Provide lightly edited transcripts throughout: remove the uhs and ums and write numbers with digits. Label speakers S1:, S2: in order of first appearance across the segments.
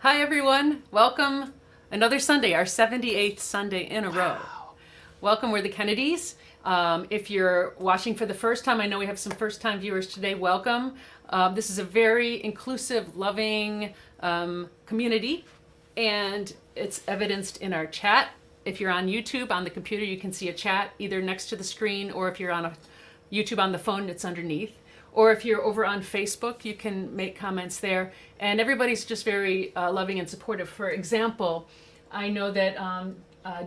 S1: Hi, everyone. Welcome. Another Sunday, our 78th Sunday in a row. Welcome. We're the Kennedys. If you're watching for the first time, I know we have some first time viewers today. Welcome. This is a very inclusive, loving community, and it's evidenced in our chat. If you're on YouTube, on the computer, you can see a chat either next to the screen, or if you're on a YouTube on the phone, it's underneath. Or if you're over on Facebook, you can make comments there. And everybody's just very loving and supportive. For example, I know that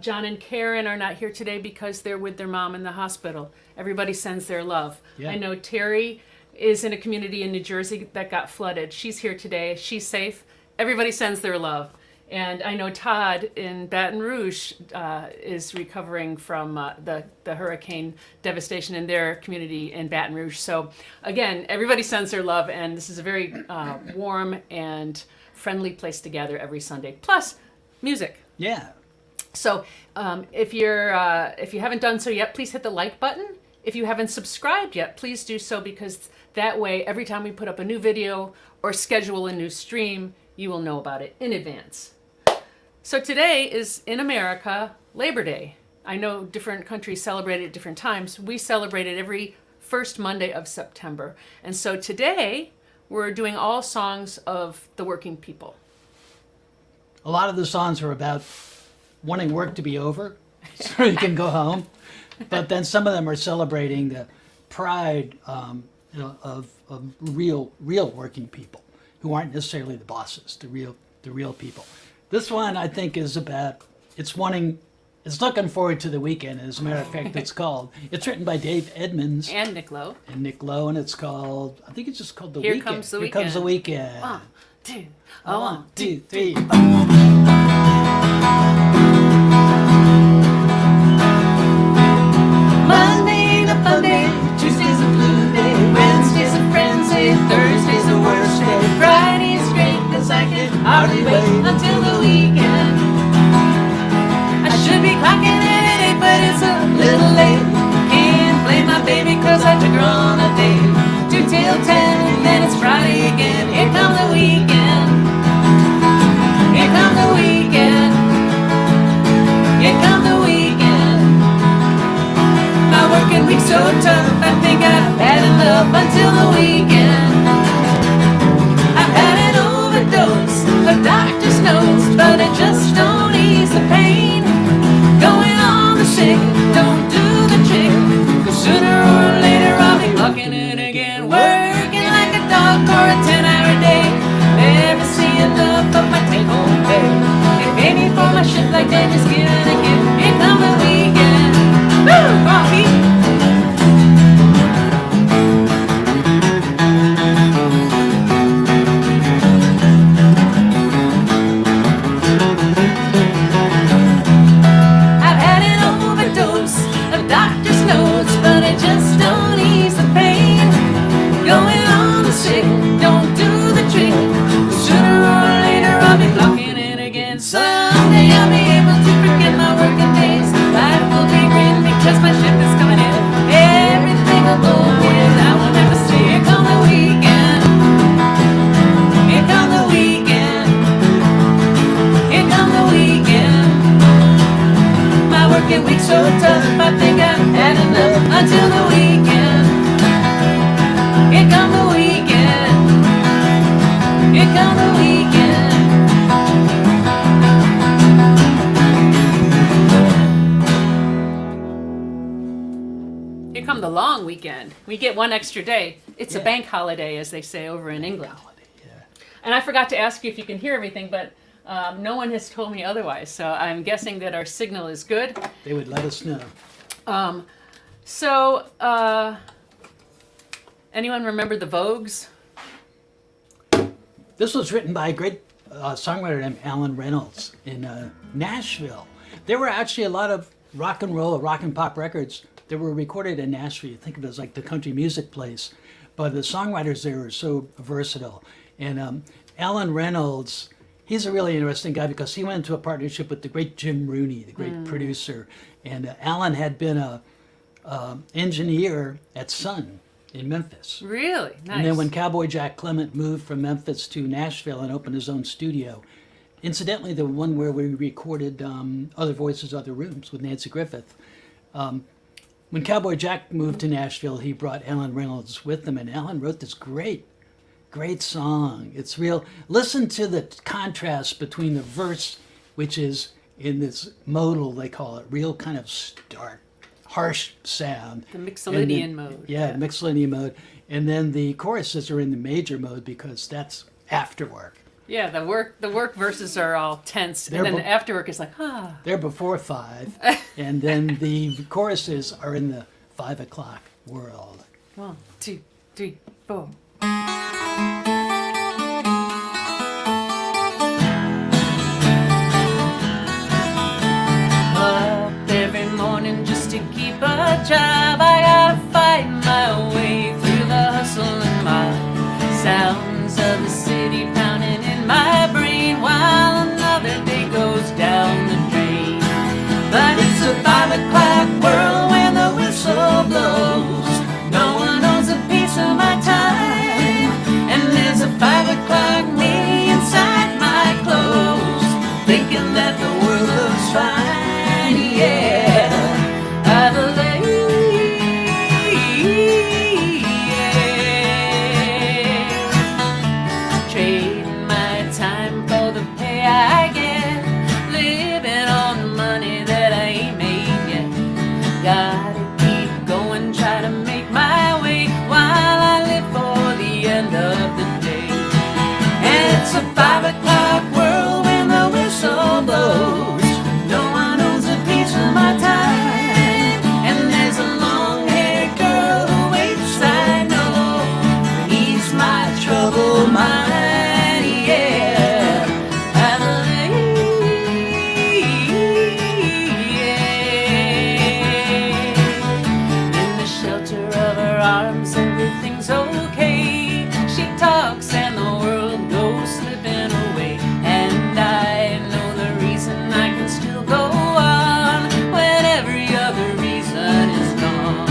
S1: John and Karen are not here today because they're with their mom in the hospital. Everybody sends their love.
S2: Yeah.
S1: I know Terry is in a community in New Jersey that got flooded. She's here today. She's safe. Everybody sends their love. And I know Todd in Baton Rouge is recovering from the hurricane devastation in their community in Baton Rouge. So again, everybody sends their love, and this is a very warm and friendly place to gather every Sunday. Plus, music.
S2: Yeah.
S1: So if you haven't done so yet, please hit the like button. If you haven't subscribed yet, please do so, because that way, every time we put up a new video or schedule a new stream, you will know about it in advance. So today is, in America, Labor Day. I know different countries celebrate it at different times. We celebrate it every first Monday of September. And so today, we're doing all songs of the working people.
S2: A lot of the songs are about wanting work to be over so you can go home. But then some of them are celebrating the pride of real working people who aren't necessarily the bosses, the real people. This one, I think, is about, it's looking forward to the weekend. As a matter of fact, it's written by Dave Edmunds.
S1: And Nick Lowe.
S2: And it's called, I think it's just called The
S1: Here
S2: Weekend.
S1: Comes the
S2: Here Comes the Weekend.
S1: One, two,
S2: One, two, three.
S1: Monday to Monday, Tuesday's a blue day, Wednesday's a frenzy, Thursday's the worst day, Friday's great, cause I can hardly wait until the weekend. I should be clocking in at 8, but it's a little late. Can't blame my baby cause I took her on a date. 2 till 10, and then it's Friday again. Here comes the weekend. Here comes the weekend. Here comes the weekend. My working week's so tough, I think I've had enough until the weekend. I've had an overdose of doctor's notes, but it just don't ease the pain. Going on the sick, don't do the trick, 'cause sooner or later I'll be clocking in again. Working like a dog for a 10-hour day, never see enough of my take-home pay. They pay me for my shit like they just give and give. Here comes the weekend. Woo! Coffee! I've had an overdose of doctor's notes, but it just don't ease the pain. Going on the sick, don't do the trick. Sooner or later I'll be clocking in again. Someday I'll be able to forget my working days. Life will be great because my ship is coming in. Everything will go good, I will never stay. Here comes the weekend. Here comes the weekend. Here comes the weekend. My working week's so tough, I think I've had enough until the weekend. Here comes the weekend. Here comes the weekend. Here come the long weekend. We get one extra day. It's a
S2: Yeah.
S1: bank holiday, as they say over in England.
S2: Yeah.
S1: And I forgot to ask you if you can hear everything, but no one has told me otherwise. So I'm guessing that our signal is good.
S2: They would let us know.
S1: So, anyone remember the Vogues?
S2: This was written by a great songwriter named Alan Reynolds in Nashville. There were actually a lot of rock and roll, rock and pop records that were recorded in Nashville. You think of it as like the country music place, but the songwriters there were so versatile. And Alan Reynolds, he's a really interesting guy because he went into a partnership with the great Jim Rooney, the great producer. And Alan had been a engineer at Sun in Memphis.
S1: Really? Nice.
S2: And then when Cowboy Jack Clement moved from Memphis to Nashville and opened his own studio, Incidentally, the one where we recorded Other Voices, Other Rooms with Nancy Griffith. When Cowboy Jack moved to Nashville, he brought Alan Reynolds with him, and Alan wrote this great song. It's real. Listen to the contrast between the verse, which is in this modal, they call it, real kind of stark, harsh sound.
S1: The Mixolydian mode.
S2: Yeah, Mixolydian mode. And then the choruses are in the major mode because that's after work.
S1: Yeah, the work verses are all tense,
S2: They're
S1: and then
S2: bo-
S1: the after work is like, ah.
S2: They're before 5, and then the choruses are in the 5 o'clock world.
S1: 1, 2, 3, 4. Up every morning just to keep a job. I gotta fight my way through the hustle and mob. Sounds of the city pounding in my brain while another day goes down the drain. But it's a 5 o'clock world when the whistle blows. No one owns a piece of my time, and there's a 5 o'clock me inside my clothes, thinking that the world looks fine. Yeah, Adelaide. Trading my time for the pay I get, living on the money that I ain't made yet. Gotta keep going, try to make my way while I live for the end of the day. And it's a 5 o'clock world when the whistle blows. No one owns a piece of my time, and there's a long-haired girl who waits, I know, to ease my troubled mind. Yeah, Adelaide. In the shelter of her arms, everything's okay. She talks and the world goes slipping away. And I know the reason I can still go on when every other reason is gone.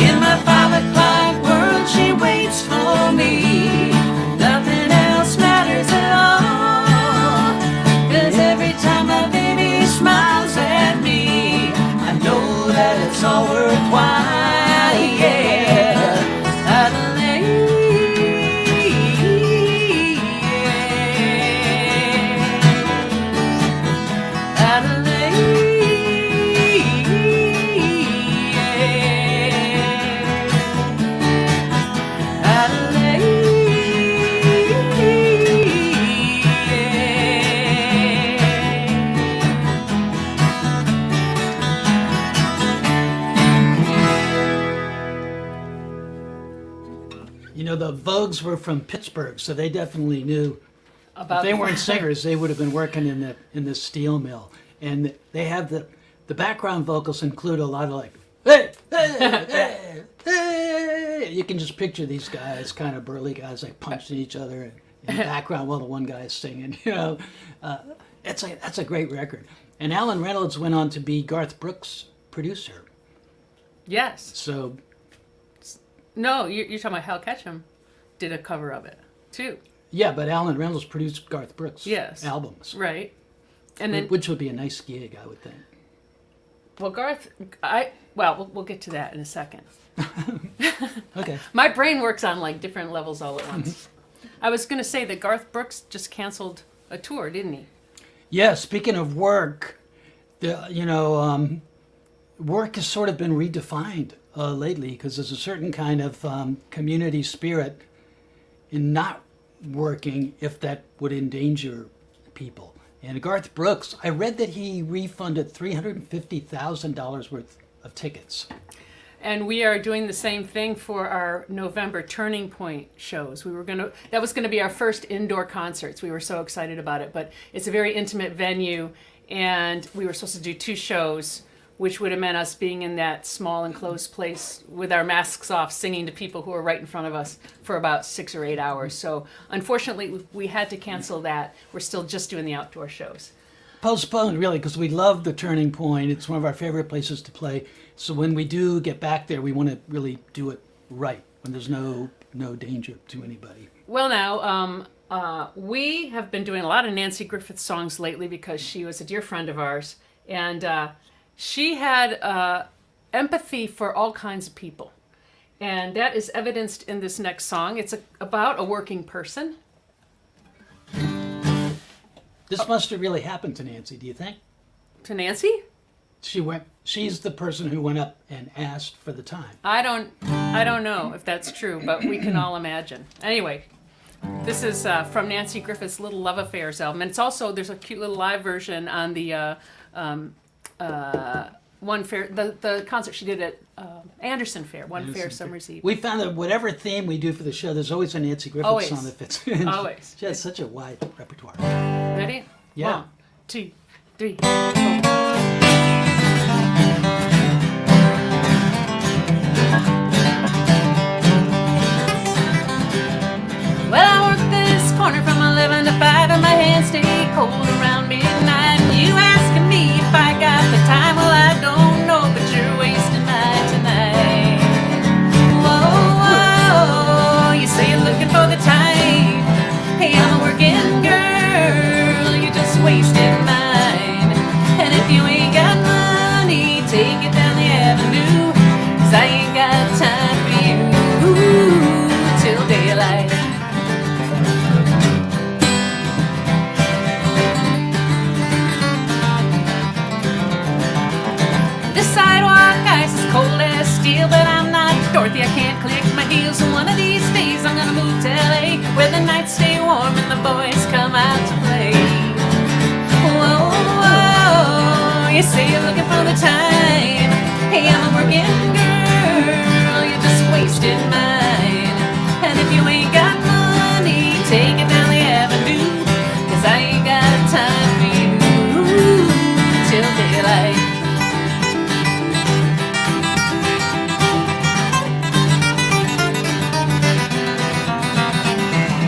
S1: In my 5 o'clock world, she waits for me. Nothing else matters at all. 'Cause every time my baby smiles at me, I know that it's all worthwhile. Yeah, Adelaide.
S2: You know, the Vogues were from Pittsburgh, so they definitely knew. If
S1: About
S2: they weren't singers, they would have been working in the steel mill. And they have the background vocals include a lot of like, hey, hey, hey, hey. You can just picture these guys, kind of burly guys, like punching each other in the background while the one guy is singing. You know, that's a great record. And Alan Reynolds went on to be Garth Brooks' producer.
S1: Yes.
S2: So
S1: No, you're talking about Hal Ketchum did a cover of it too.
S2: yeah, but Alan Reynolds produced Garth Brooks'
S1: Yes.
S2: albums,
S1: Right. And then,
S2: which would be a nice gig, I would think.
S1: well, we'll get to that in a second.
S2: Okay.
S1: My brain works on like different levels all at once. I was going to say that Garth Brooks just canceled a tour, didn't he?
S2: Yeah, speaking of work, work has sort of been redefined lately because there's a certain kind of community spirit in not working if that would endanger people. And Garth Brooks, I read that he refunded $350,000 worth of tickets.
S1: And we are doing the same thing for our November Turning Point shows. That was gonna be our first indoor concerts. We were so excited about it, but it's a very intimate venue, and we were supposed to do 2 shows, which would have meant us being in that small enclosed place with our masks off, singing to people who were right in front of us for about 6 or 8 hours. So unfortunately, we had to cancel that. We're still just doing the outdoor shows.
S2: Postponed, really, because we love the Turning Point. It's one of our favorite places to play. So when we do get back there, we want to really do it right, when there's no danger to anybody.
S1: Well, now, we have been doing a lot of Nancy Griffith songs lately because she was a dear friend of ours, and she had empathy for all kinds of people, and that is evidenced in this next song. It's about a working person.
S2: This must have really happened to Nancy, do you think?
S1: To Nancy?
S2: She's the person who went up and asked for the time.
S1: I don't know if that's true, but we can all imagine. Anyway, this is from Nancy Griffith's Little Love Affairs album, and it's also, there's a cute little live version on the One Fair, the concert she did at Anderson Fair, One Fair Summer's Eve.
S2: We found that whatever theme we do for the show, there's always a Nancy Griffith
S1: Always.
S2: song that fits in.
S1: Always.
S2: She has such a wide repertoire.
S1: Ready?
S2: Yeah.
S1: 1, 2, 3, 4. Well, I work this corner from 11 to 5, and my hands stay cold around midnight. And you asking me if I got the time? Well, I don't know, but you're wasting mine tonight. Whoa, whoa, you say you're looking for the time. Hey, I'm a working girl, you just wasted mine. And if you ain't got money, take it down the avenue, 'cause I ain't got time for you till daylight. This sidewalk ice is cold as steel, but I'm not Dorothy, I can't click my heels. And one of these days I'm gonna move to LA, where the nights stay warm and the boys come out to play. Whoa, whoa, you say you're looking for the time. Hey, I'm a working girl, you just wasted mine. And if you ain't got money, take it down the avenue, 'cause I ain't got time for you till daylight.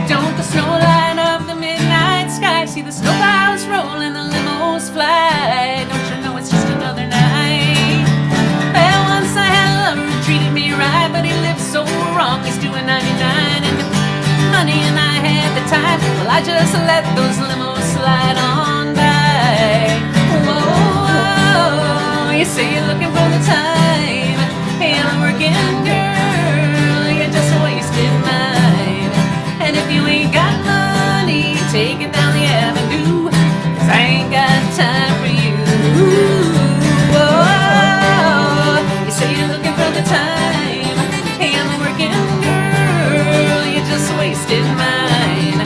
S1: Don't the snow light of the midnight sky see the snow clouds roll and the limos fly? Don't you know it's just another night? Well, once I had a lover who treated me right, but he lived so wrong, he's doing 99. And with money and I had the time, well, I just let those limos slide on by. Whoa, whoa, you say you're looking for the time. Hey, I'm a working girl, you just wasted mine. And if you ain't got money, take it down the avenue, 'cause I ain't got time for you. Whoa, you say you're looking for the time. Hey, I'm a working girl, you just wasted mine.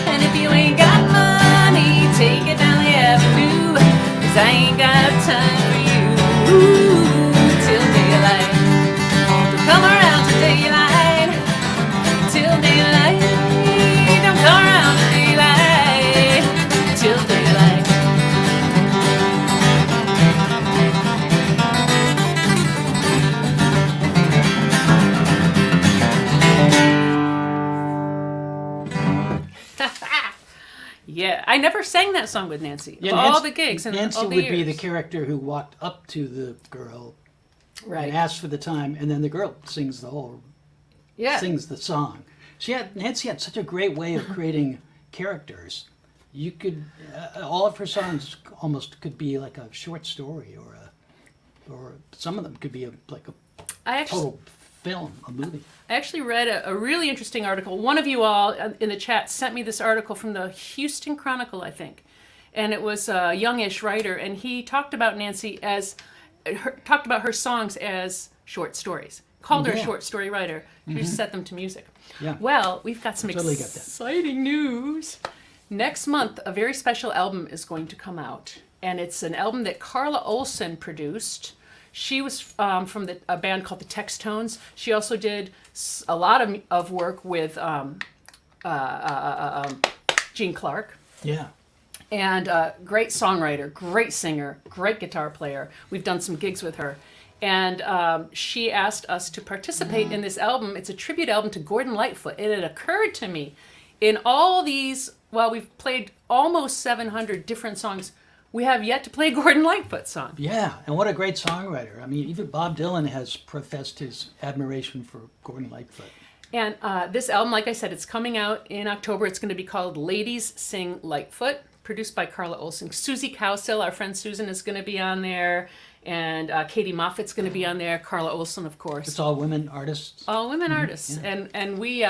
S1: And if you ain't got money, take it down the avenue, 'cause I ain't got time for you till daylight. Don't come around to daylight, till daylight. Don't come around to daylight, till daylight. Yeah, I never sang that song with Nancy.
S2: Yeah,
S1: All the gigs and
S2: Nancy
S1: all the
S2: would be the
S1: years.
S2: character who walked up to the girl
S1: Right.
S2: and asked for the time, and then the girl sings
S1: Yeah.
S2: sings the song. Nancy had such a great way of creating characters. You could all of her songs almost could be like a short story, or some of them could be like a
S1: I actually
S2: total film, a movie.
S1: I actually read a really interesting article. One of you all in the chat sent me this article from the Houston Chronicle, I think. And it was a youngish writer, and he talked about Nancy talked about her songs as short stories. Called her a
S2: Yeah.
S1: short story writer. She set them to music.
S2: Yeah.
S1: Well, we've got some
S2: Totally get that.
S1: exciting news. Next month, a very special album is going to come out. And it's an album that Carla Olson produced. She was from a band called the Textones. She also did a lot of work with Gene Clark.
S2: Yeah.
S1: And great songwriter, great singer, great guitar player. We've done some gigs with her. And she asked us to participate in this album. It's a tribute album to Gordon Lightfoot. It had occurred to me in all these, well, we've played almost 700 different songs. We have yet to play a Gordon Lightfoot song.
S2: Yeah, and what a great songwriter. I mean, even Bob Dylan has professed his admiration for Gordon Lightfoot.
S1: And this album, like I said, it's coming out in October. It's going to be called Ladies Sing Lightfoot, produced by Carla Olson. Susie Cowsill, our friend Susan, is going to be on there. And Katie Moffat's going to be on there. Carla Olson, of course.
S2: It's all women artists.
S1: All women artists.
S2: yeah.
S1: And we,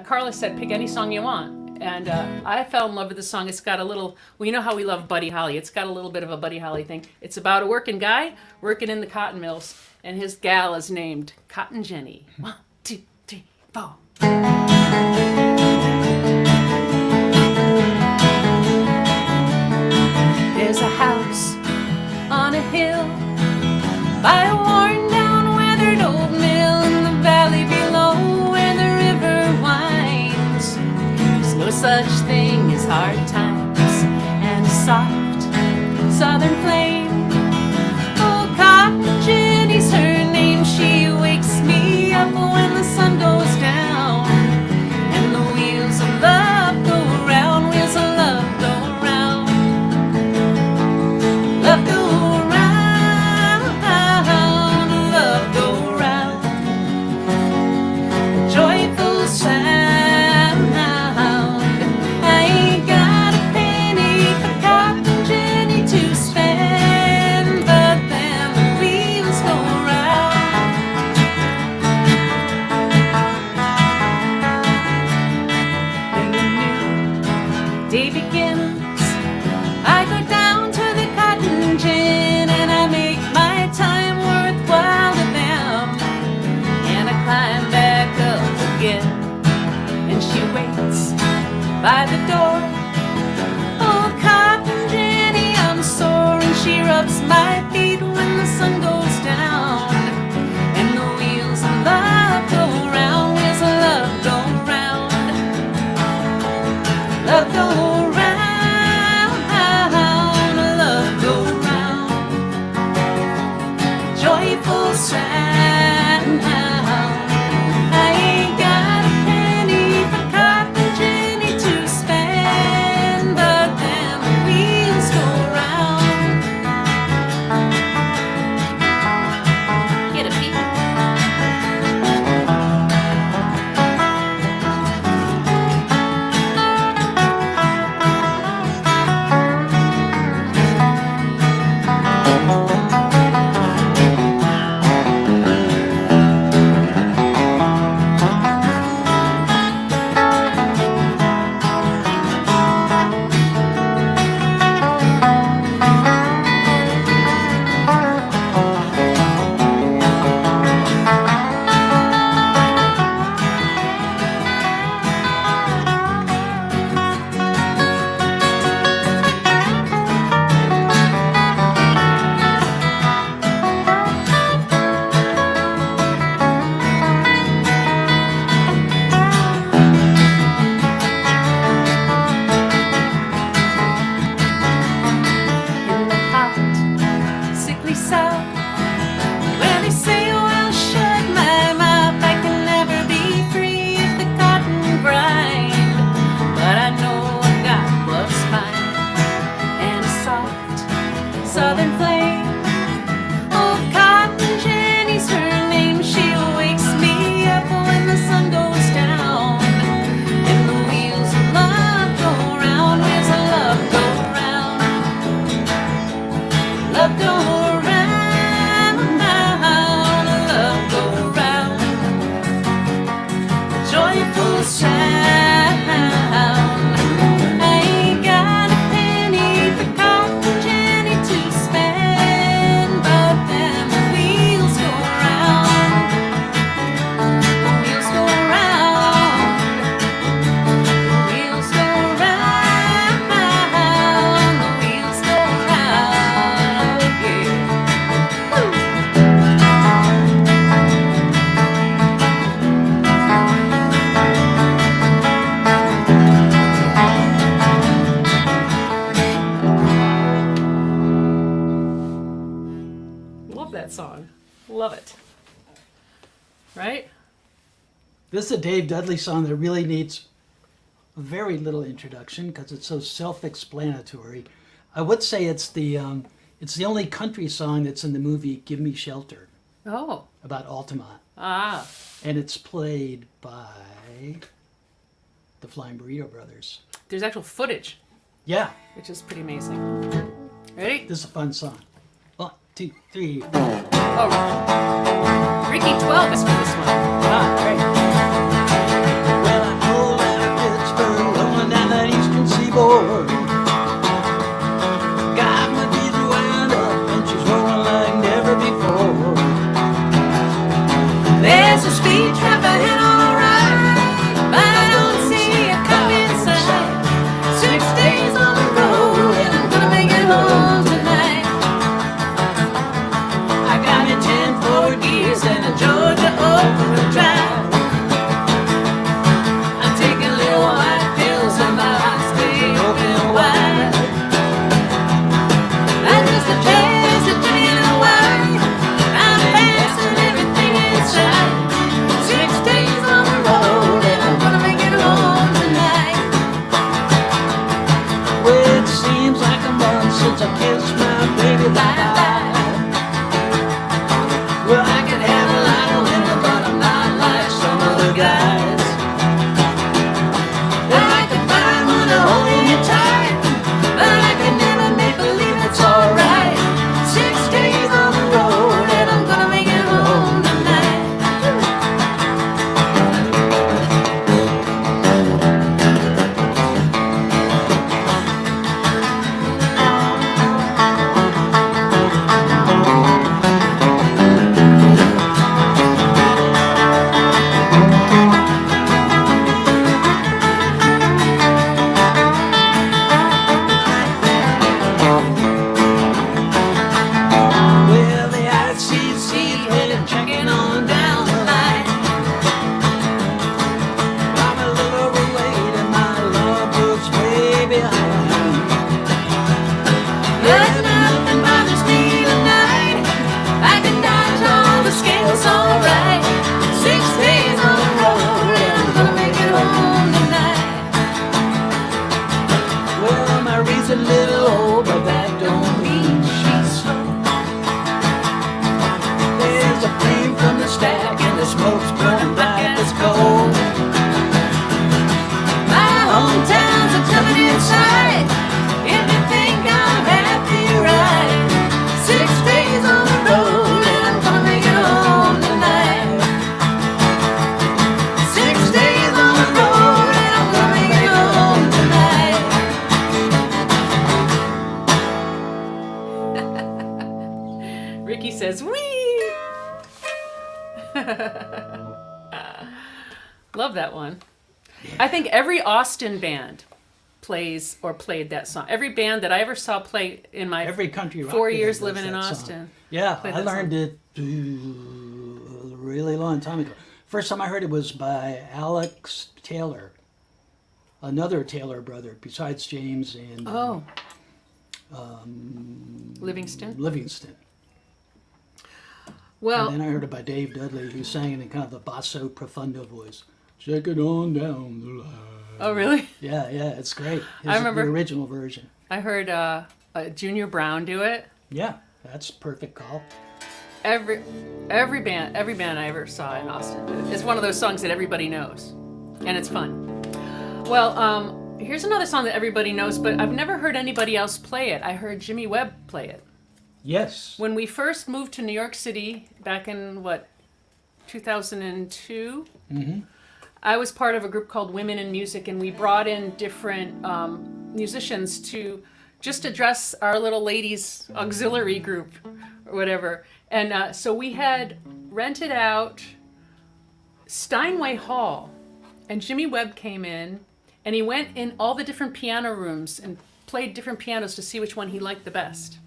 S1: Carla said, pick any song you want. And I fell in love with the song. It's got a little, well, you know how we love Buddy Holly. It's got a little bit of a Buddy Holly thing. It's about a working guy working in the cotton mills. And his gal is named Cotton Jenny. 1, 2, 3, 4. There's a house on a hill by a worn down weathered old mill in the valley below where the river winds. There's no such thing as hard times and a soft southern flame. Oh, Cotton Jenny's her name. She wakes me up when the sun goes down and the wheels of love go round, wheels of love go round. Love go round, love go round. Joyful sound. I ain't got a penny for Cotton Jenny to spend, but then the wheels go round. When the new day begins, I go down to the Cotton Gin and I make my time worthwhile to them. And I climb back up again, and she waits by the door. Oh, Cotton Jenny, I'm sore, and she rubs my feet when the sun goes down. And the wheels of love go round, wheels of love go round. Love go round, love go round. Joyful sound. I ain't got a penny for Cotton Jenny to spend, but then the wheels go round. Get a beat. In the hot, sickly south, where they say, oh, I'll shut my mouth, I can never be free if the cotton grind. But I know I've got love spine and a soft southern flame. Oh, Cotton Jenny's her name. She wakes me up when the sun goes down and the wheels of love go round, wheels of love go round. Love go round, love go round. Joyful sound. I ain't got a penny for Cotton Jenny to spend, but then the wheels go round. The wheels go round. The wheels go round. The wheels go round. Yeah. Woo. Love that song. Love it. Right?
S2: This is a Dave Dudley song that really needs very little introduction because it's so self-explanatory. I would say it's the only country song that's in the movie Give Me Shelter
S1: Oh,
S2: about Altamont.
S1: Ah,
S2: and it's played by the Flying Burrito Brothers.
S1: there's actual footage,
S2: Yeah,
S1: which is pretty amazing. Ready?
S2: this is a fun song. 1, 2, 3.
S1: Oh, Ricky 12 is for this one.
S2: Ah, great. Well, I pulled out of Pittsburgh, rolling down that eastern seaboard. Got my diesel wound up, and she's rolling like never before.
S1: There's a speed trap ahead on the right, but I don't see a cop inside. 6 days on the road, and I'm gonna make it home tonight.
S2: I got me 10
S1: Four gears and a Georgia overdrive. I'm taking little white pills and my heart stays open wide. I'm just a taste of Gin wine. I'm passing everything inside. 6 days on the road and I'm gonna make it home tonight.
S2: Well, it seems like a month since I kissed my baby bye. Well, I could have a lot of women, but I'm not like some other guys.
S1: I could find one to hold me tight, but I could never make believe it's alright. 6 days on the road and I'm gonna make it home tonight.
S2: Well, the ICC is really checking on down the line. I'm a little overweight and my logbook's way behind.
S1: But nothing bothers me tonight. I can dodge all the scales alright. 6 days on the road and I'm gonna make it home tonight.
S2: Well, my reed's a little old, but that don't mean she's slow. There's a flame from the stack and the smoke's burning black as coal.
S1: My hometown's a coming inside. If you think I'm happy, right. 6 days on the road and I'm gonna make it home tonight. 6 days on the road and I'm gonna make it home tonight. Ricky says, "Wee!" Love that one. I think every Austin band plays or played that song. Every band that I ever saw play in my
S2: Every country rock
S1: 4
S2: band
S1: years
S2: does
S1: living in
S2: that song.
S1: Austin.
S2: Yeah,
S1: Play
S2: I
S1: that
S2: learned it a really long time ago. First time I heard it was by Alex Taylor, another Taylor brother besides James and
S1: Oh. Livingston.
S2: Livingston.
S1: Well,
S2: And then I heard it by Dave Dudley, who sang it in kind of the basso profundo voice. Check it on down the line.
S1: oh really?
S2: Yeah, it's great.
S1: I remember-
S2: the original version.
S1: I heard Junior Brown do it.
S2: Yeah, that's perfect call.
S1: Every band I ever saw in Austin. It's one of those songs that everybody knows, and it's fun. Well, here's another song that everybody knows, but I've never heard anybody else play it. I heard Jimmy Webb play it.
S2: Yes.
S1: When we first moved to New York City back in 2002, I was part of a group called Women in Music, and we brought in different musicians to just address our little ladies auxiliary group or whatever. And so we had rented out Steinway Hall, and Jimmy Webb came in, and he went in all the different piano rooms and played different pianos to see which one he liked the best.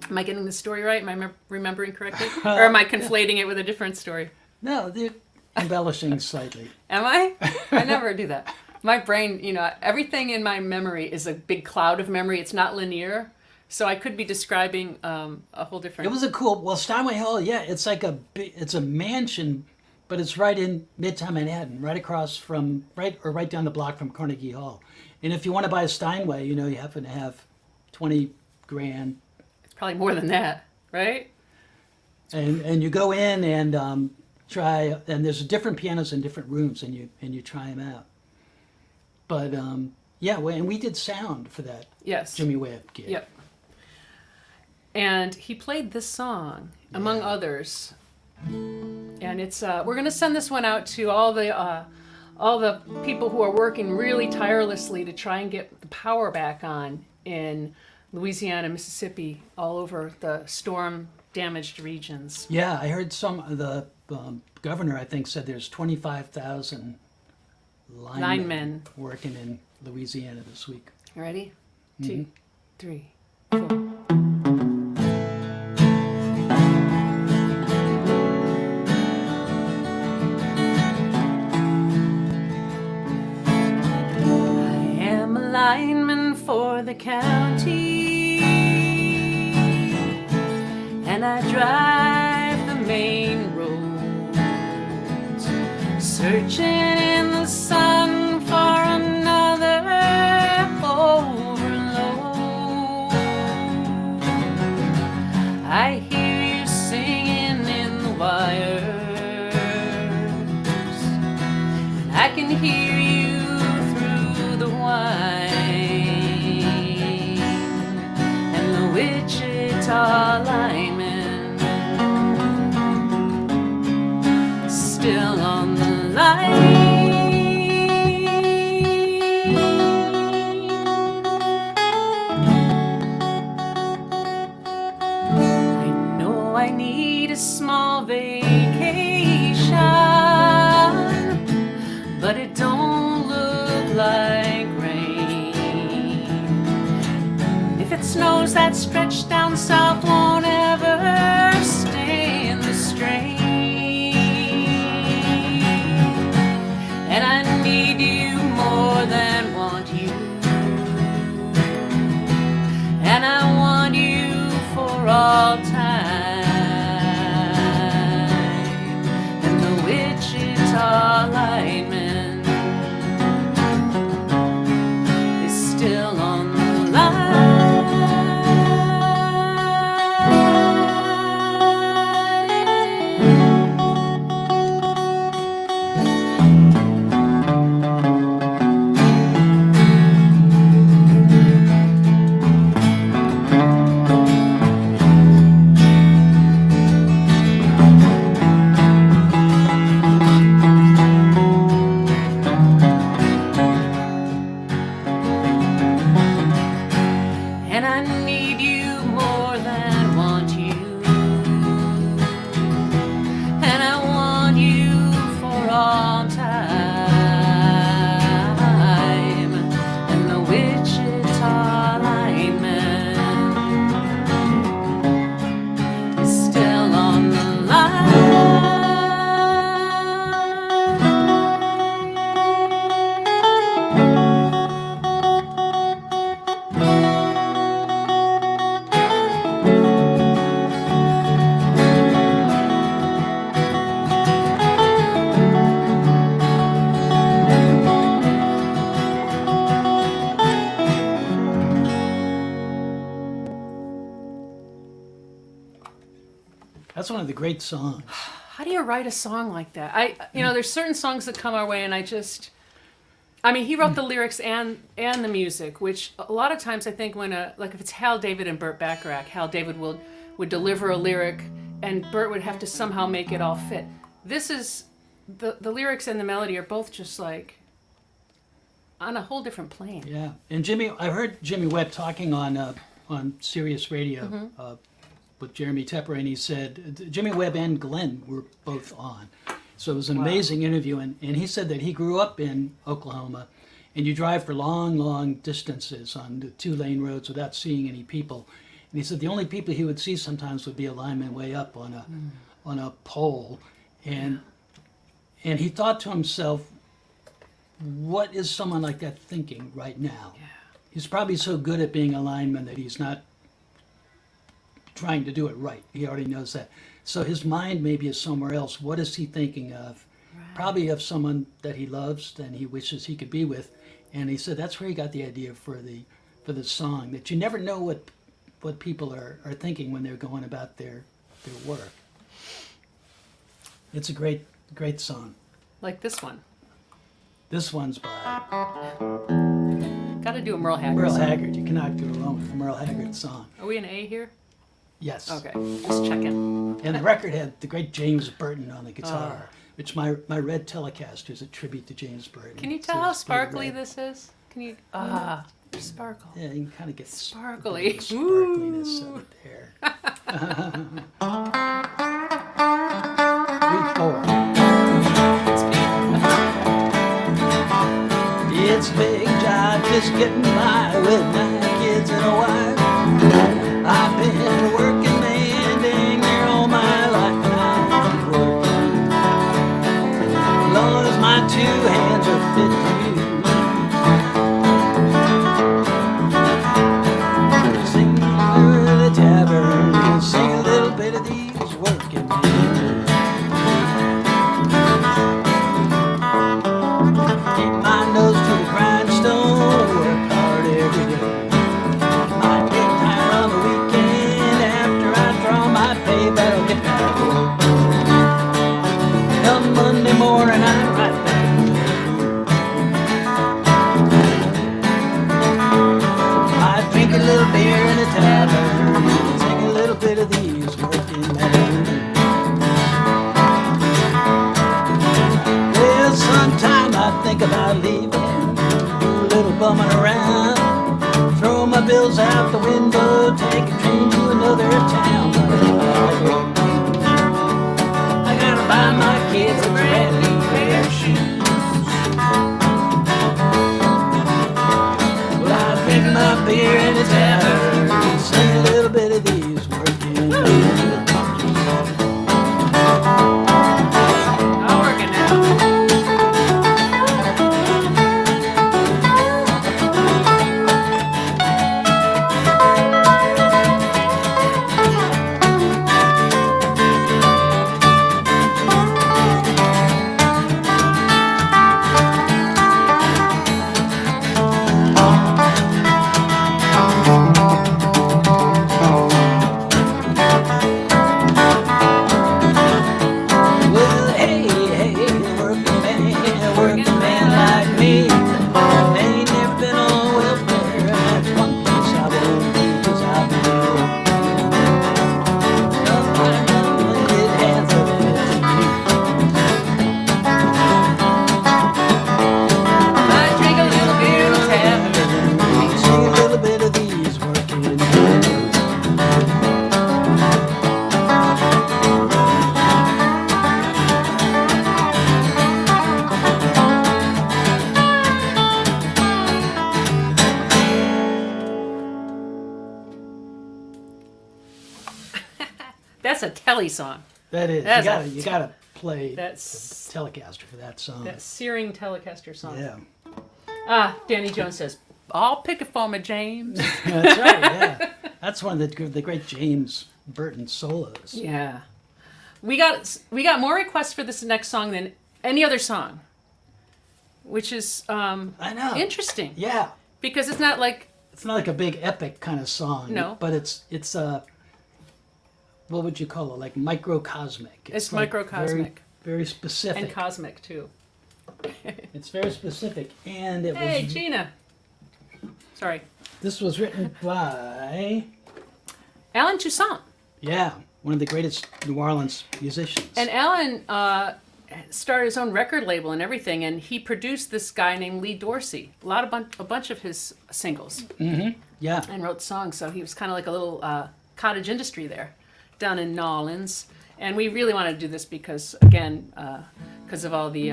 S1: Am I getting the story right? Am I remembering correctly? Or am I conflating it with a different story?
S2: No, they're embellishing slightly.
S1: Am I? I never do that. My brain, everything in my memory is a big cloud of memory. It's not linear. So I could be describing a whole different...
S2: It was a cool, Steinway Hall, yeah, it's like it's a mansion, but it's right in Midtown Manhattan, right across from, right down the block from Carnegie Hall. And if you want to buy a Steinway, you happen to have 20 grand.
S1: It's probably more than that, right?
S2: And you go in and try, and there's different pianos in different rooms, and you try them out. But yeah, and we did sound for that
S1: Yes.
S2: Jimmy Webb gig.
S1: Yep. And he played this song, among others. And it's we're going to send this one out to all the people who are working really tirelessly to try and get the power back on in Louisiana, Mississippi, all over the storm-damaged regions.
S2: Yeah, I heard the governor, I think, said there's 25,000 linemen working in Louisiana this week.
S1: Ready? 2, 3, 4. Lineman for the county, and I drive the main roads, searching in the sun for another overload. I hear you singing in the wires, and I can hear you through the wine. Wichita lineman still on the line. I know I need a small vacation, but it don't look like if it snows, that stretch down south won't ever stand the strain. And I need you more than want you, and I want you for all time. And the Wichita lineman is still on the line.
S2: That's one of the great songs.
S1: How do you write a song like that? There's certain songs that come our way, and he wrote the lyrics and the music, which a lot of times I think when if it's Hal David and Burt Bacharach, Hal David would deliver a lyric, and Burt would have to somehow make it all fit. This is the lyrics and the melody are both just like on a whole different plane.
S2: Yeah, and I heard Jimmy Webb talking on Sirius Radio with Jeremy Tepper, and he said Jimmy Webb and Glenn were both on. So it was an amazing interview, and he said that he grew up in Oklahoma, and you drive for long, long distances on the 2-lane roads without seeing any people. And he said the only people he would see sometimes would be a lineman way up on a pole, and he thought to himself, what is someone like that thinking right now?
S1: Yeah.
S2: He's probably so good at being a lineman that he's not trying to do it right. He already knows that. So his mind maybe is somewhere else. What is he thinking of? Right. Probably of someone that he loves and he wishes he could be with. And he said that's where he got the idea for the song, that you never know what people are thinking when they're going about their work. It's a great, great song.
S1: Like this one.
S2: This one's by
S1: Got to do a Merle Haggard
S2: Merle
S1: song.
S2: Haggard. You cannot go wrong with a Merle Haggard song.
S1: Are we an A here?
S2: Yes.
S1: Okay, just checking.
S2: And the record had the great James Burton on the guitar, which my red Telecaster is a tribute to James Burton.
S1: Can you
S2: So
S1: tell how
S2: it's pretty
S1: sparkly
S2: red.
S1: this is? Can you? Sparkle.
S2: Yeah, you can kind of get
S1: Sparkly.
S2: sparkliness of it there. 3, 4. It's a big job just getting by with 9 kids and a wife. I've been working man dang near all my life, and I'm working as long as my 2 hands are fit to use. Sing for the tavern, sing a little bit of these working men. Keep my nose to the grindstone, work hard every day. Might get tired on the weekend after I draw my pay, but I'll get back to work. Come Monday morning, I'm right back. I drink a little beer in a tavern, sing a little bit of these working men. Well, sometime I think about leaving, do a little bumming around, throw my bills out the window, take a train to another town. I gotta buy my kids a brand new pair of shoes. Well, I drink my beer in a tavern, sing a little bit of these working men.
S1: Not working now.
S2: Well, hey, working man like me. Ain't never been on welfare. That's one place I won't be, 'cause I've been broke. It has a bit to me.
S1: I drink a little beer in a tavern.
S2: Sing a little bit of these working men.
S1: That's a Telly song.
S2: That is,
S1: That's
S2: you gotta play
S1: That's
S2: the Telecaster for that song.
S1: that searing Telecaster song.
S2: Yeah,
S1: Danny Jones says, "I'll pick it for me, James."
S2: that's right. Yeah, that's one of the great James Burton solos.
S1: Yeah, we got more requests for this next song than any other song, which is
S2: I know.
S1: interesting
S2: Yeah,
S1: because it's not like
S2: it's not like a big epic kind of song.
S1: No.
S2: but it's what would you call it? Like microcosmic.
S1: It's
S2: like
S1: microcosmic.
S2: very, very specific.
S1: and cosmic too.
S2: It's very specific, and it
S1: Hey,
S2: was.
S1: Gina. Sorry,
S2: This was written by
S1: Alan Toussaint.
S2: one of the greatest New Orleans musicians.
S1: And Alan started his own record label and everything, and he produced this guy named Lee Dorsey. A bunch of his singles,
S2: yeah,
S1: and wrote songs. So he was kind of like a little cottage industry there, down in New Orleans. And we really wanted to do this because, again, because of all the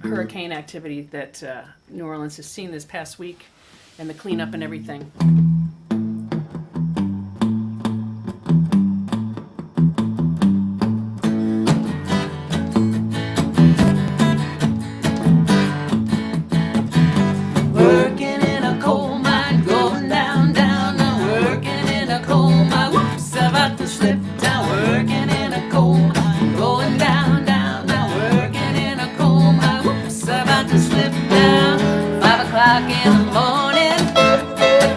S1: hurricane activity that New Orleans has seen this past week, and the cleanup and everything.
S2: working in a coal mine, going down, down, down, working in a coal mine. Whoops, about to slip down, working in a coal mine, going down, down, down, working in a coal mine. Whoops, about to slip down. 5 o'clock in the morning,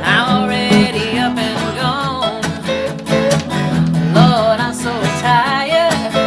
S2: I'm already up and gone. Lord, I'm so tired.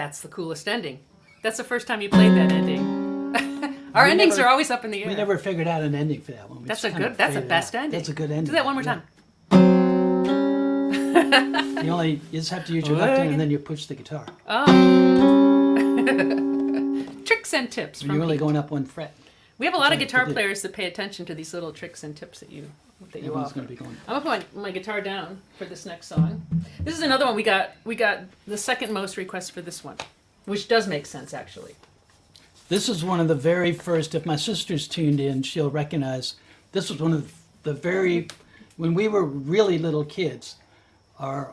S1: That's the coolest ending. That's the first time you played that ending. Our endings are always up in the air.
S2: We never figured out an ending for that one.
S1: That's the best ending.
S2: That's a good ending.
S1: Do that one more time.
S2: You just have to use your left hand and then you push the guitar.
S1: Tricks and tips from
S2: You're really
S1: Pete.
S2: going up one fret.
S1: We have a lot of
S2: That's
S1: guitar
S2: what you do.
S1: players that pay attention to these little tricks and tips that you
S2: Everyone's
S1: offer.
S2: going to be going.
S1: I'm gonna put my guitar down for this next song. This is another one we got the second most requests for this one, which does make sense actually.
S2: This is one of the very first. If my sister's tuned in, she'll recognize. This was one of the very. When we were really little kids, our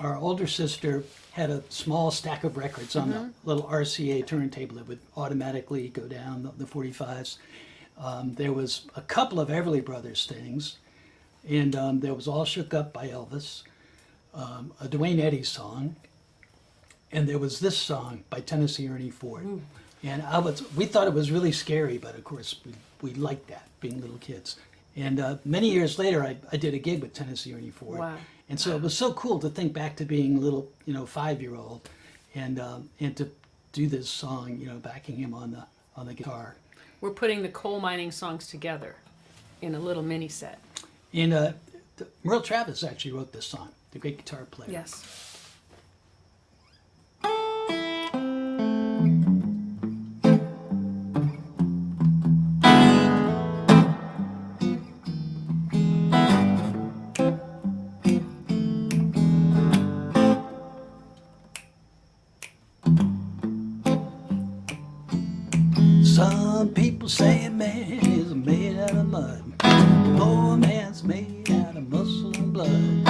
S2: older sister had a small stack of records on the little RCA turntable that would automatically go down the 45s. There was a couple of Everly Brothers things, and there was All Shook Up by Elvis, a Duane Eddy song, and there was this song by Tennessee Ernie Ford. And we thought it was really scary, but of course we liked that, being little kids. And many years later, I did a gig with Tennessee Ernie Ford.
S1: Wow.
S2: And so it was so cool to think back to being a little, 5-year-old, and to do this song, backing him on the guitar.
S1: We're putting the coal mining songs together in a little mini set.
S2: And Merle Travis actually wrote this song, the great guitar player.
S1: Yes.
S2: Some people say a man is made out of mud. Oh, a man's made out of muscle and blood.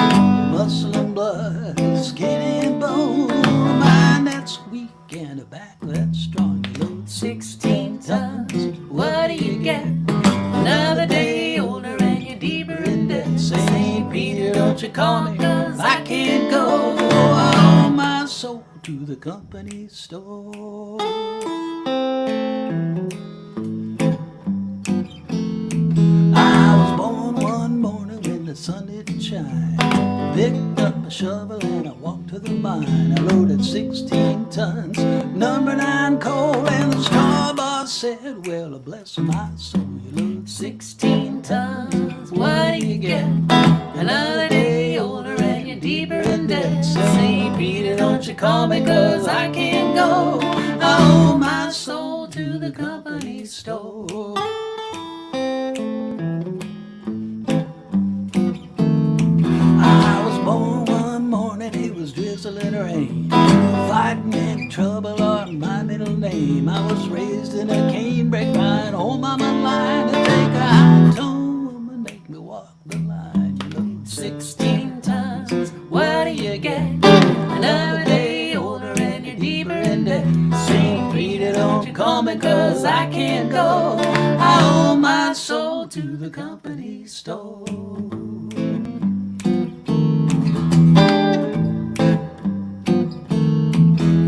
S2: Muscle and blood, skin and bone. A mind that's weak and a back that's strong. You load 16 tons, what do you get? Another day older and you're deeper in debt. St. Peter, don't you call me, 'cause I can't go. I owe my soul to the company store. I was born one morning when the sun didn't shine. Picked up a shovel and I walked to the mine. I loaded 16 tons, number 9 coal, and the straw boss said, well, bless my soul, you load 16 tons, what do you get? Another day older and you're deeper in debt. St. Peter, don't you call me, 'cause I can't go. I owe my soul to the company store. I was born one morning, it was drizzling rain. Fighting in trouble are my middle name. I was raised in a canebrake line, old mama line to take a high-tone woman, make me walk the line. You load 16 tons, what do you get? Another day older and you're deeper in debt. St. Peter, don't you call me, 'cause I can't go. I owe my soul to the company store.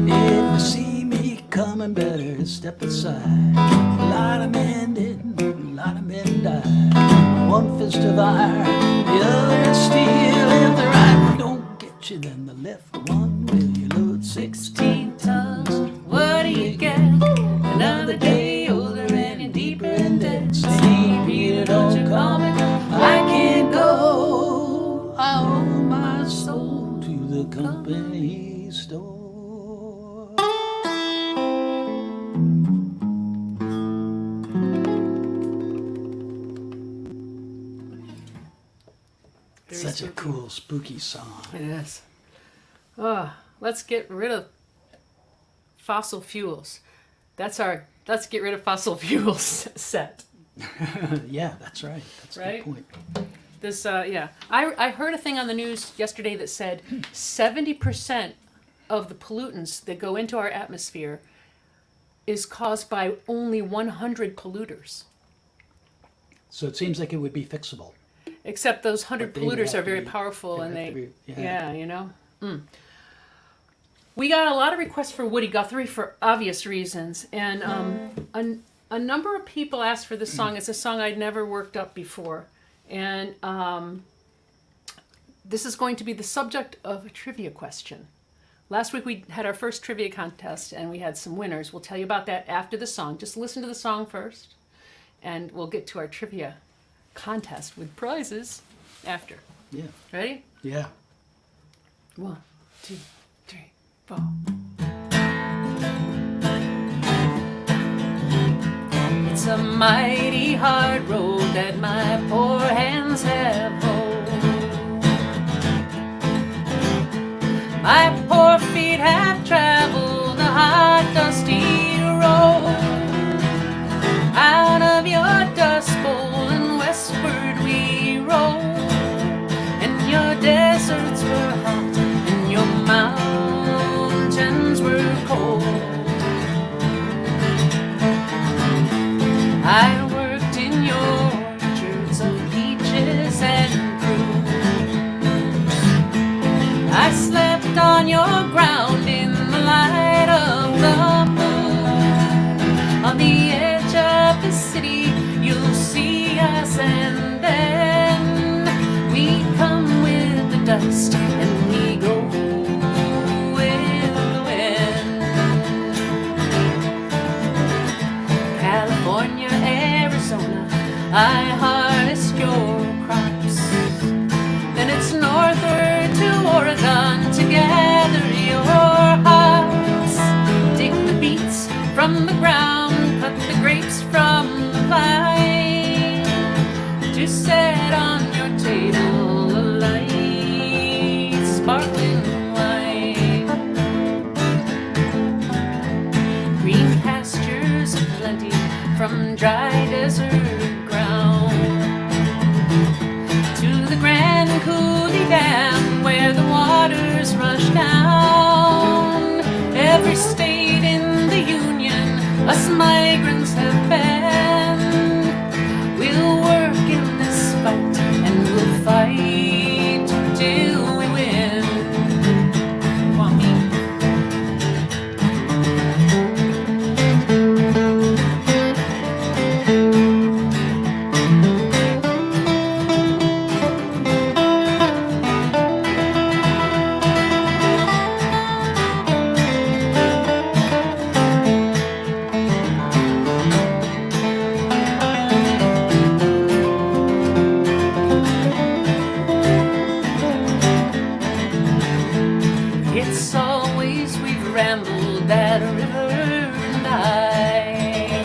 S2: If you see me coming, better step aside. A lot of men didn't, a lot of men died. One fist of iron, the other is steel. If the right one don't get you, then the left one will. You load 16 tons, what do you get? Another day older and you're deeper in debt. St. Peter, don't you call me, I can't go. I owe my soul to the company store.
S1: Very
S2: Such a
S1: spooky.
S2: cool, spooky song.
S1: It is. Let's get rid of fossil fuels. Let's get rid of fossil fuels set.
S2: Yeah, that's right. That's a
S1: Right?
S2: good point.
S1: This, yeah. I heard a thing on the news yesterday that said 70% of the pollutants that go into our atmosphere is caused by only 100 polluters.
S2: So it seems like it would be fixable.
S1: Except those 100
S2: But they would
S1: polluters
S2: have
S1: are
S2: to
S1: very
S2: be-
S1: powerful,
S2: they
S1: and
S2: have
S1: they,
S2: to be-
S1: yeah, you know. We got a lot of requests for Woody Guthrie for obvious reasons, and a number of people asked for this song. It's a song I'd never worked up before, and this is going to be the subject of a trivia question. Last week we had our first trivia contest and we had some winners. We'll tell you about that after the song. Just listen to the song first, and we'll get to our trivia contest with prizes after.
S2: Yeah.
S1: Ready?
S2: Yeah.
S1: 1, 2, 3, 4. It's a mighty hard road that my poor hands have hoed. My poor feet have traveled the hot, dusty road. Out of your dust bowl and westward we rode. And your deserts were hot and your mountains were cold. I worked in your orchards of peaches and prunes. I slept on your ground in the light of the moon. On the edge of the city you'll see us, and then we come with the dust and we go with the wind. California, Arizona, I harvest your crops. Then it's northward to Oregon to gather your hops. Dig the beets from the ground, cut the grapes from the vine, to set on your table a light sparkling wine. Green pastures plenty from dry desert ground, to the Grand Coulee Dam where the waters rush down. Every state in the Union us migrants have been. We'll work in this fight and we'll fight till we win. Want me? It's always we've rambled that river and I.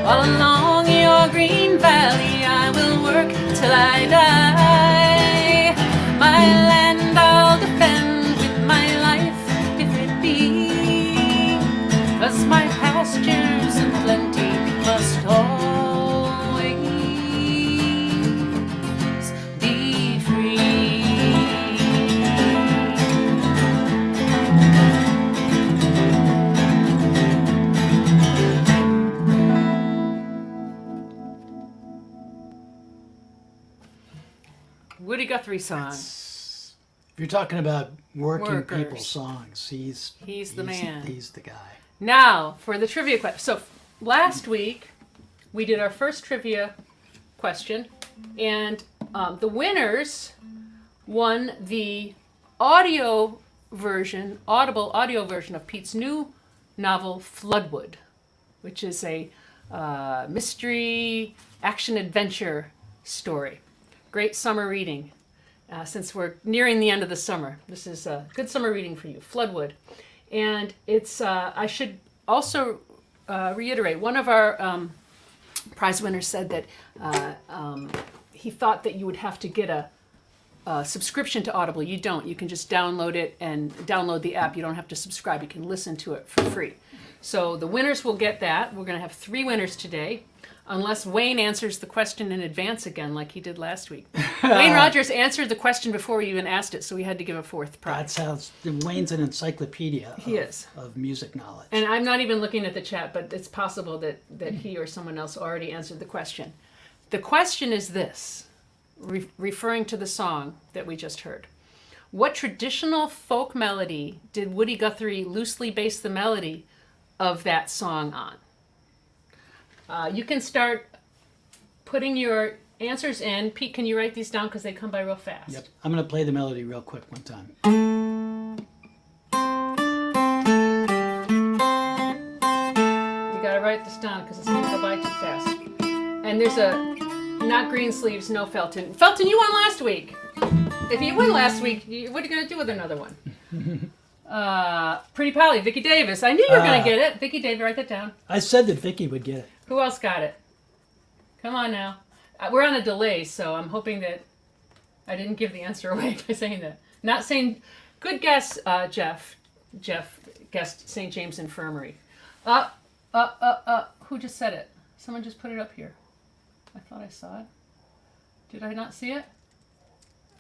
S1: All along your green valley I will work till I die. My land I'll defend with my life if it be, 'cause my pastures and plenty must always be free. Woody Guthrie song.
S2: If you're talking about working
S1: Workers.
S2: people's songs, he's
S1: the man.
S2: He's the guy.
S1: Now for the trivia question. So last week we did our first trivia question, and the winners won the audible audio version of Pete's new novel Floodwood, which is a mystery action adventure story. Great summer reading. Since we're nearing the end of the summer, this is a good summer reading for you, Floodwood. And it's, I should also reiterate, one of our prize winners said that he thought that you would have to get a subscription to Audible. You don't. You can just download it and download the app. You don't have to subscribe. You can listen to it for free. So the winners will get that. We're going to have 3 winners today, unless Wayne answers the question in advance again, like he did last week. Wayne Rogers answered the question before we even asked it, so we had to give a 4th prize.
S2: That sounds. Wayne's an encyclopedia.
S1: He is.
S2: Of music knowledge.
S1: And I'm not even looking at the chat, but it's possible that he or someone else already answered the question. The question is this, referring to the song that we just heard. What traditional folk melody did Woody Guthrie loosely base the melody of that song on? You can start putting your answers in. Pete, can you write these down because they come by real fast?
S2: Yep. I'm going to play the melody real quick one time.
S1: write this down because it's going to go by too fast. And there's a not green sleeves, no Felton. Felton, you won last week. If you won last week, what are you going to do with another one? Pretty Polly, Vicky Davis. I knew you were going to get it. Vicky Davis, write that down.
S2: I said that Vicky would get it.
S1: Who else got it? Come on now. We're on a delay, so I'm hoping that I didn't give the answer away by saying that. Not saying, good guess, Jeff. Jeff guessed St. James Infirmary. Who just said it? Someone just put it up here. I thought I saw it. Did I not see it?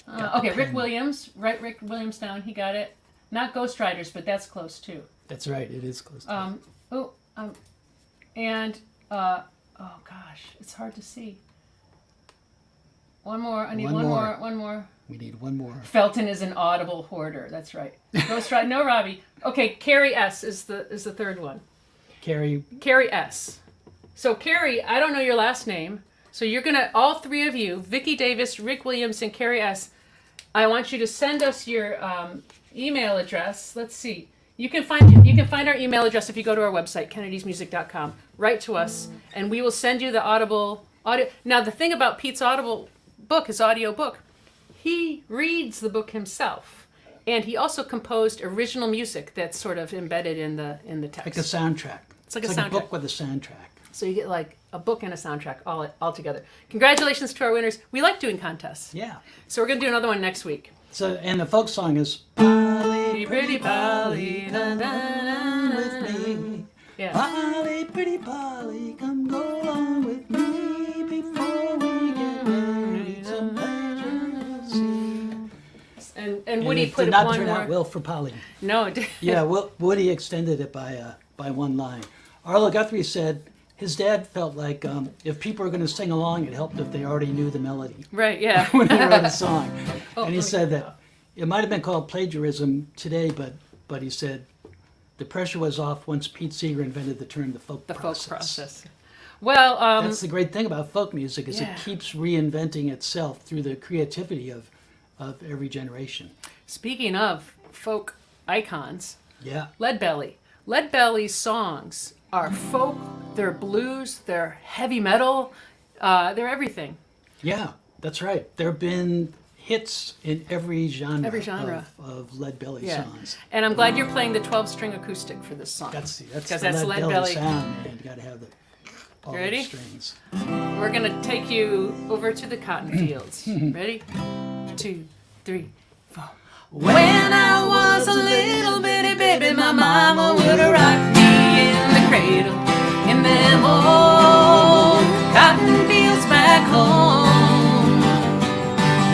S1: Okay, Rick Williams. Write Rick Williams down. He got it. Not Ghost Riders, but that's close too.
S2: That's right. It is close.
S1: Oh gosh, it's hard to see. One more. I need one more. One more.
S2: We need one more.
S1: Felton is an audible hoarder. That's right. Ghost Rider. No, Robbie. Okay, Carrie S is the third one.
S2: Carrie
S1: S. So Carrie, I don't know your last name. So you're gonna, all three of you, Vicky Davis, Rick Williams, and Carrie S. I want you to send us your email address. Let's see. You can find our email address if you go to our website, kennedysmusic.com. Write to us, and we will send you the audio. Now, the thing about Pete's Audible book, his audio book, he reads the book himself, and he also composed original music that's sort of embedded in the text.
S2: like a soundtrack.
S1: It's like a
S2: a
S1: soundtrack.
S2: book with a soundtrack.
S1: So you get like a book and a soundtrack all together. Congratulations to our winners. We like doing contests.
S2: Yeah.
S1: So we're going to do another one next week.
S2: So and the folk song is Polly,
S1: Pretty Polly, na, na, na, na.
S2: with me.
S1: Yeah.
S2: Polly, pretty Polly, come go along with me before we get married. Some pleasure you'll see.
S1: And Woody
S2: it
S1: put
S2: did not
S1: one
S2: turn
S1: more.
S2: out well for Polly.
S1: No, it did.
S2: Yeah, Woody extended it by one line. Arlo Guthrie said his dad felt like if people were going to sing along, it helped if they already knew the melody
S1: Right, yeah.
S2: when they wrote a song.
S1: Oh,
S2: And he said that it might have been called plagiarism today, but he said the pressure was off once Pete Seeger invented the term the folk process.
S1: Well,
S2: That's the great thing about folk music is
S1: Yeah.
S2: it keeps reinventing itself through the creativity of every generation.
S1: speaking of folk icons,
S2: Yeah.
S1: Leadbelly. Leadbelly's songs are folk, they're blues, they're heavy metal, they're everything.
S2: Yeah, that's right. There have been hits in every genre,
S1: Every genre.
S2: Of Leadbelly
S1: Yeah.
S2: songs.
S1: And I'm glad you're playing the 12-string acoustic for this song.
S2: That's
S1: because
S2: the
S1: that's
S2: Leadbelly
S1: Leadbelly.
S2: sound, man. You got to have all the
S1: Ready?
S2: strings.
S1: We're going to take you over to the cotton fields. Ready? 2, 3, 4. When I was a little bitty baby, my mama would rock me in the cradle in them old cotton fields back home.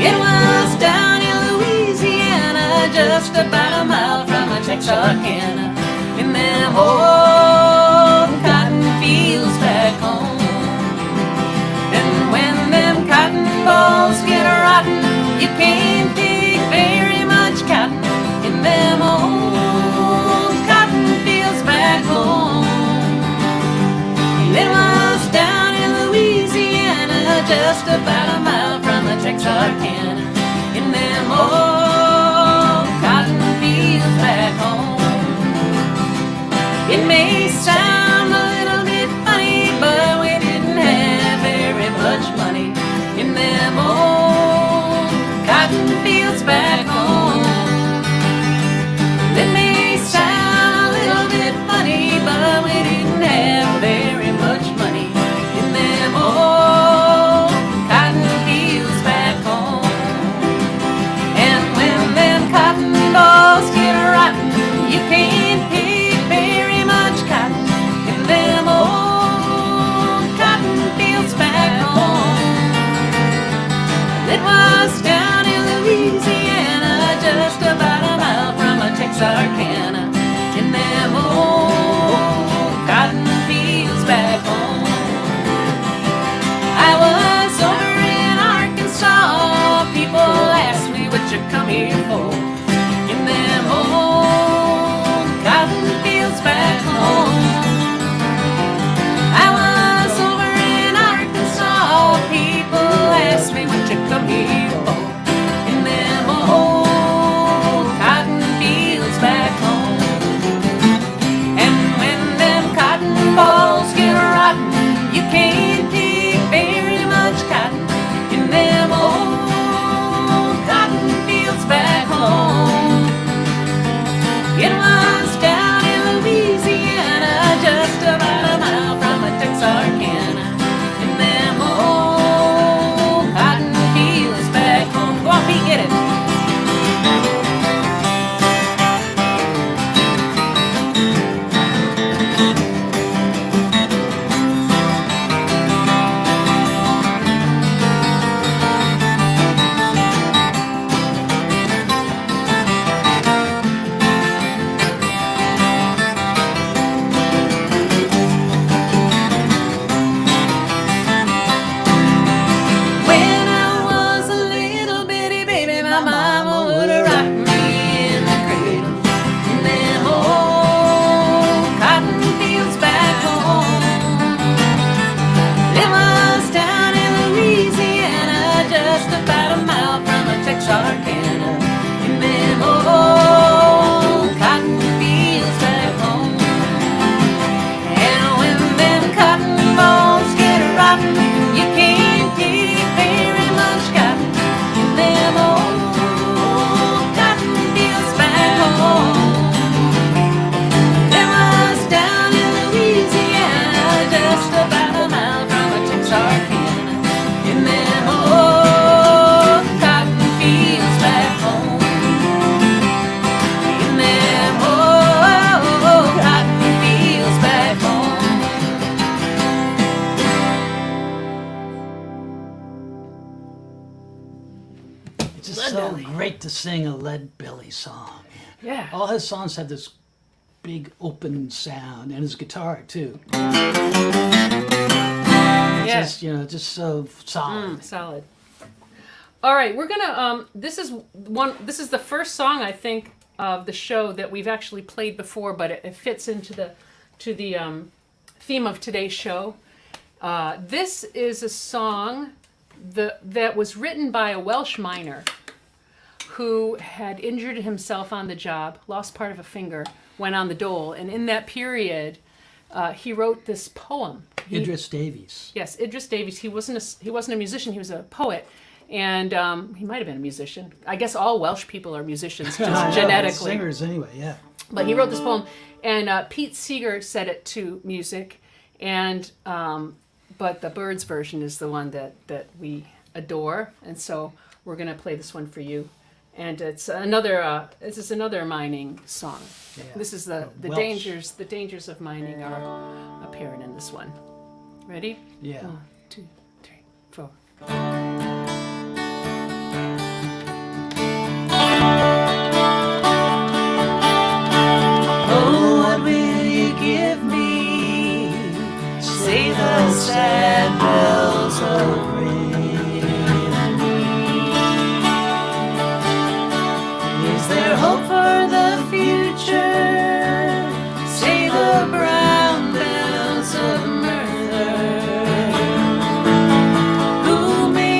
S1: It was down in Louisiana, just about a mile from Texarkana, in them old cotton fields back home. And when them cotton balls get rotten, you can't pick very much cotton in them old cotton fields back home. It was down in Louisiana, just about a mile from Texarkana, in them old cotton fields back home. It may sound a little bit funny, but we didn't have very much money in them old cotton fields back home. It may sound a little bit funny, but we didn't have very much money in them old cotton mama would rock me in the cradle in them old cotton fields back home. It was down in Louisiana, just about a mile from Texarkana, in them old cotton fields back home. And when them cotton balls get rotten, you can't get very much cotton in them old cotton fields back home. It was down in Louisiana, just about a mile from Texarkana, in them old cotton fields back home. In them old cotton fields back home.
S2: It's just
S1: Lead
S2: so
S1: Belly.
S2: great to sing a Lead Belly song.
S1: Yeah.
S2: All his songs have this big open sound, and his guitar too.
S1: Yeah.
S2: Just, you know, just so solid.
S1: Solid. All right, we're gonna. This is the first song I think of the show that we've actually played before, but it fits into the theme of today's show. This is a song that was written by a Welsh miner who had injured himself on the job, lost part of a finger, went on the dole, and in that period, he wrote this poem.
S2: Idris Davies.
S1: Yes, Idris Davies. He wasn't a musician. He was a poet, and he might have been a musician. I guess all Welsh people are musicians,
S2: I
S1: just
S2: know,
S1: genetically.
S2: Singers anyway, yeah.
S1: But he wrote this poem, and Pete Seeger set it to music, and but the Byrds version is the one that we adore, and so we're gonna play this one for you. And it's another. This is another mining song.
S2: Yeah.
S1: This is the
S2: Welsh.
S1: dangers. The dangers of mining are apparent in this one. Ready?
S2: Yeah.
S1: 1, 2, 3, 4. Oh, what will you give me? Say the sad bells of Is there hope for the future? Say the brown bells of Merthyr. Who may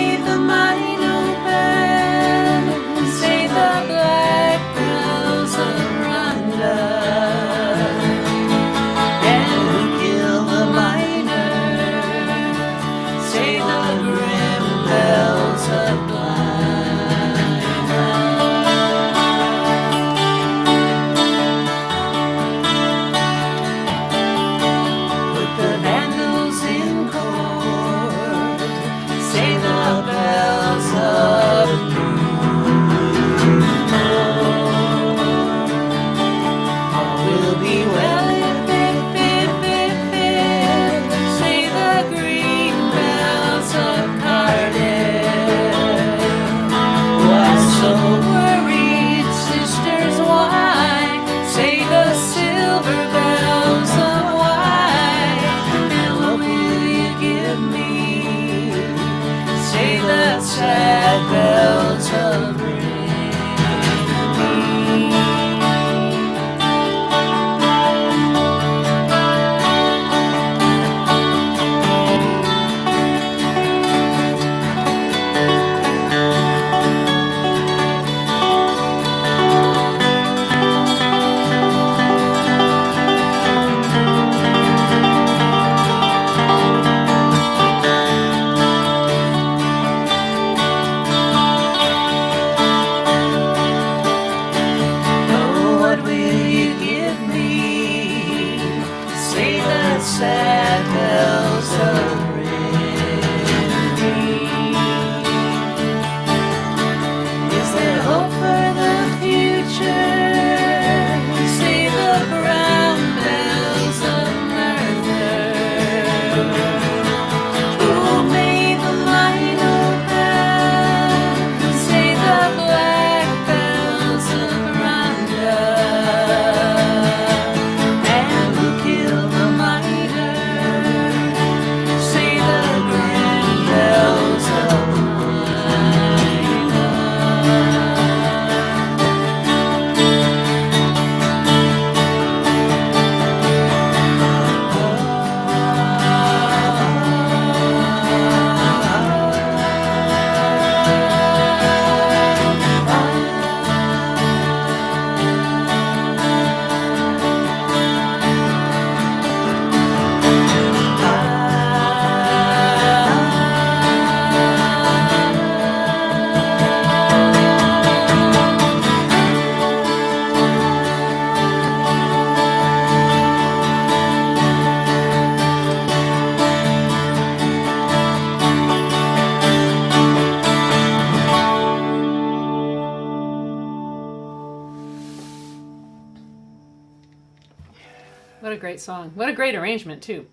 S1: What a great song. What a great arrangement, too.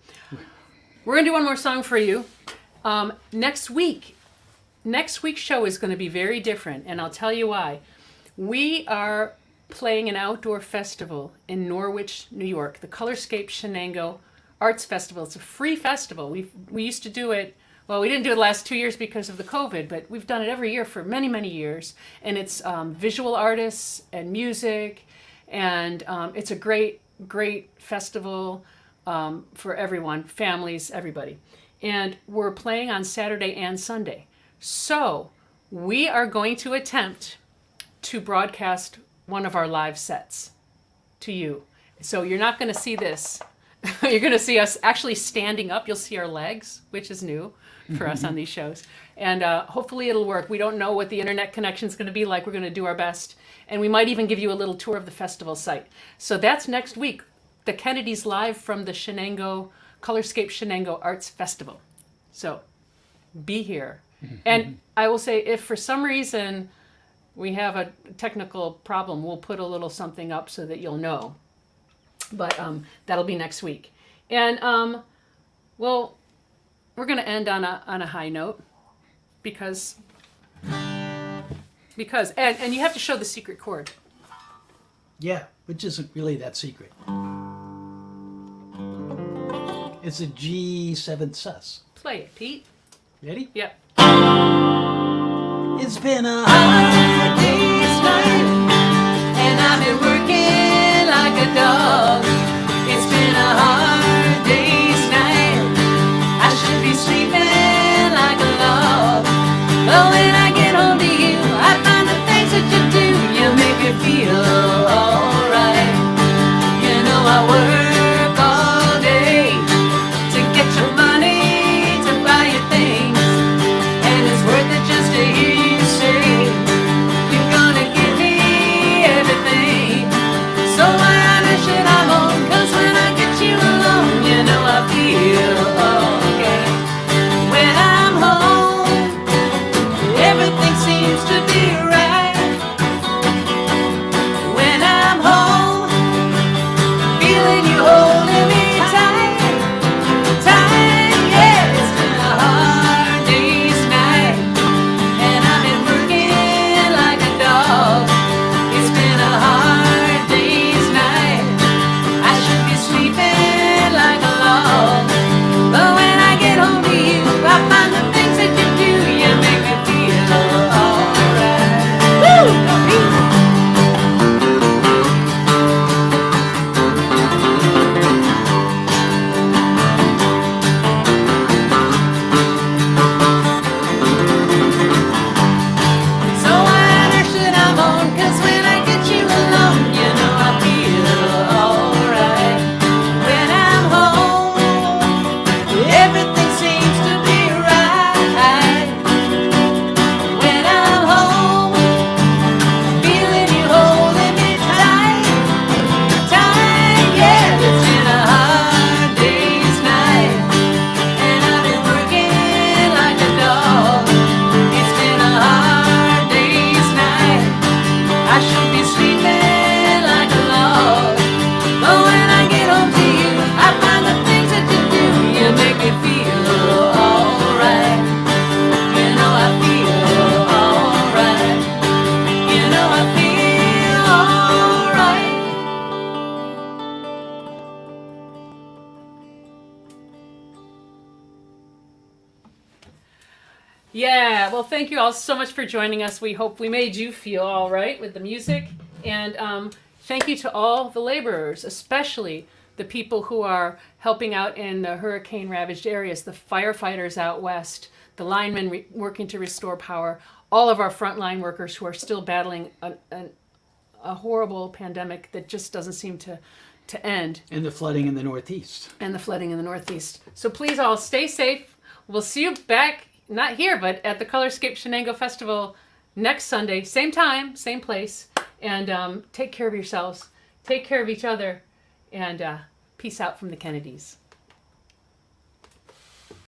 S1: We're going to do one more song for you. Next week's show is going to be very different, and I'll tell you why. We are playing an outdoor festival in Norwich, New York, the Colorscape Shenango Arts Festival. It's a free festival. We used to do it, well, we didn't do it the last 2 years because of the COVID, but we've done it every year for many, many years. And it's visual artists and music, and it's a great, great festival for everyone, families, everybody. And we're playing on Saturday and Sunday. So we are going to attempt to broadcast one of our live sets to you. So you're not going to see this. You're going to see us actually standing up. You'll see our legs, which is new for us on these shows. And hopefully it'll work. We don't know what the internet connection is going to be like. We're going to do our best. And we might even give you a little tour of the festival site. So that's next week. The Kennedys live from the Colorscape Shenango Arts Festival. So be here. And I will say, if for some reason we have a technical problem, we'll put a little something up so that you'll know. But that'll be next week. And well, we're going to end on a high note because and you have to show the secret chord.
S2: Yeah, which isn't really that secret. It's a G7 sus.
S1: Play it, Pete.
S2: Ready?
S1: Yep.
S2: It's been a hard day's night,
S1: And I've been working like a dog. It's been a hard day's night. I should be sleeping like a log. But when I get home to you, I find the things that you do, you make me feel alright. You know I work all day to get your money to buy you things, and it's worth it just to hear you say you're gonna give me everything. So why should I moan? 'Cause when I get you alone, you know I feel okay. When I'm home, everything seems to be right. When I'm home, feeling you holding me tight, tight, yeah. It's been a hard day's night, and I've been working like a dog. It's been a hard day's night. I should be sleeping like a log. But when I get home to you, I find the things that you do, you make me feel alright. Woo! So why should I moan? 'Cause when I get you alone, you know I feel alright. When I'm home, everything seems to be right. When I'm home, feeling you holding me tight, tight, yeah. It's been a hard day's night, and I've been working like a dog. It's been a hard day's night. I should be sleeping like a log. But when I get home to you, I find the things that you do, you make me feel alright. You know I feel alright. You know I feel alright. Yeah, well, thank you all so much for joining us. We hope we made you feel all right with the music. And thank you to all the laborers, especially the people who are helping out in the hurricane-ravaged areas, the firefighters out west, the linemen working to restore power, all of our frontline workers who are still battling a horrible pandemic that just doesn't seem to end,
S2: And the flooding in the Northeast.
S1: and the flooding in the Northeast. So please all stay safe. We'll see you back, not here, but at the Colorscape Shenango Festival next Sunday, same time, same place. And take care of yourselves, take care of each other, and peace out from the Kennedys.